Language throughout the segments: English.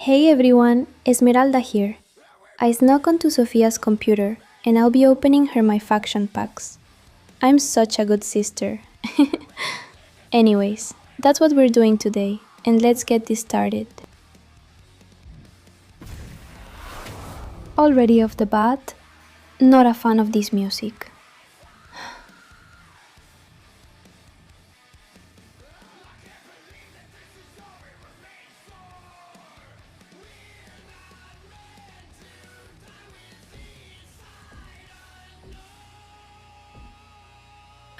Hey everyone, Esmeralda here. I snuck onto Sophia's computer and I'll be opening her my faction packs. I'm such a good sister. Anyways, that's what we're doing today, and let's get this started. Already off the bat, not a fan of this music.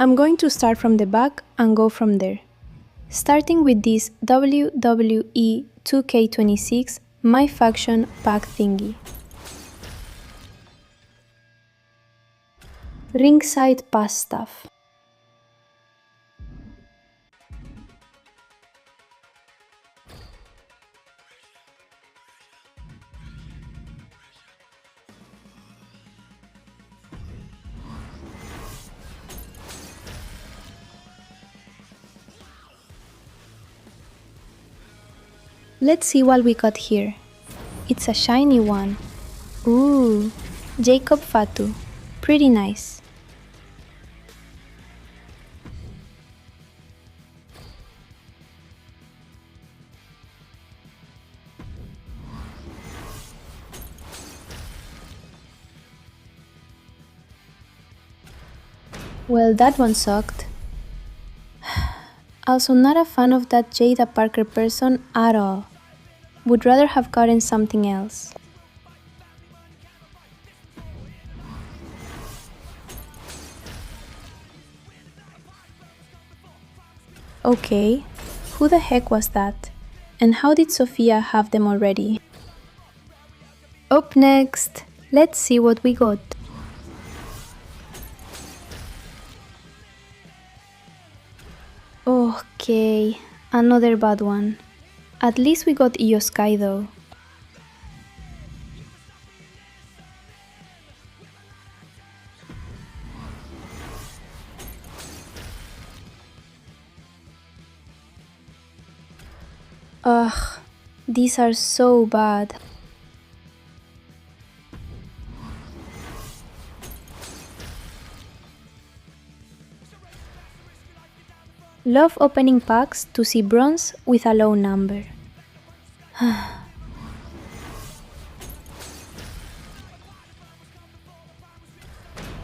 I'm going to start from the back and go from there. Starting with this WWE 2K26 My Faction pack thingy. Ringside pass stuff. Let's see what we got here. It's a shiny one. Ooh, Jacob Fatu. Pretty nice. Well, that one sucked. Also, not a fan of that Jada Parker person at all. Would rather have gotten something else. Okay, who the heck was that? And how did Sophia have them already? Up next, let's see what we got. Okay, another bad one. At least we got Io Sky though. Ugh, these are so bad. Love opening packs to see bronze with a low number.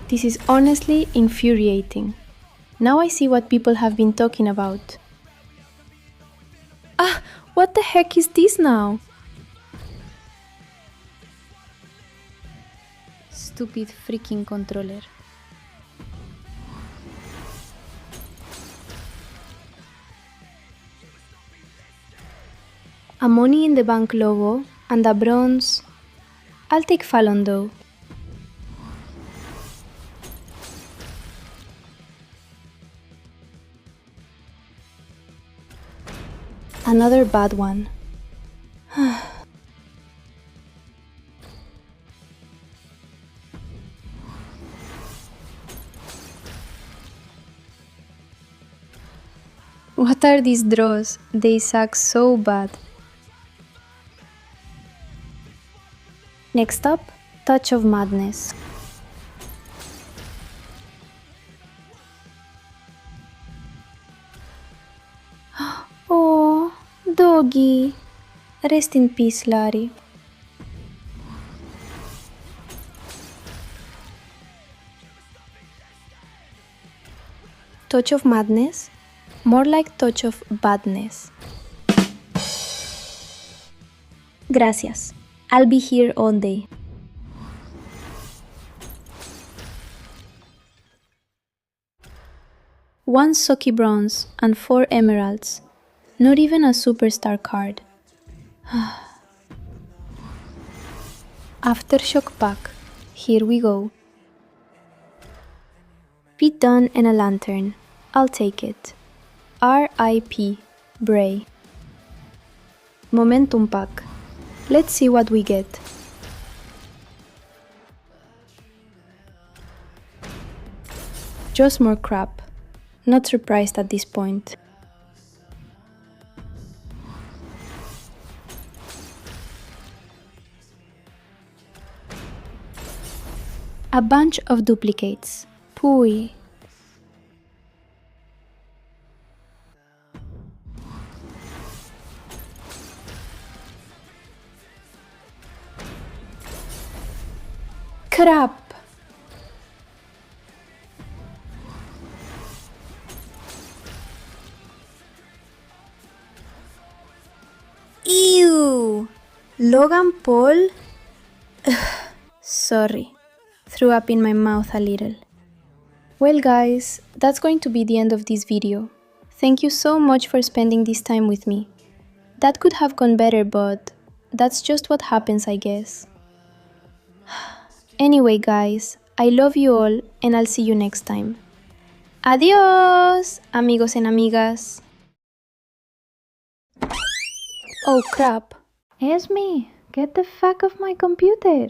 This is honestly infuriating. Now I see what people have been talking about. Ah, what the heck is this now? Stupid freaking controller. A Money in the Bank logo and a bronze. I'll take Fallon though. Another bad one. What are these draws? They suck so bad. Next up, Touch of Madness. Oh, doggy. Rest in peace, Larry. Touch of Madness? More like Touch of Badness. Gracias. I'll be here all day. One Socky Bronze and 4 Emeralds. Not even a superstar card. Aftershock pack. Here we go. Pete Dunne and a lantern. I'll take it. R.I.P. Bray. Momentum pack. Let's see what we get. Just more crap. Not surprised at this point. A bunch of duplicates. Pui. Crap! Ew! Logan Paul? Sorry. Threw up in my mouth a little. Well guys, that's going to be the end of this video. Thank you so much for spending this time with me. That could have gone better, but that's just what happens, I guess. Anyway guys, I love you all and I'll see you next time. Adios, amigos and amigas. Oh crap. Esme, get the fuck off my computer.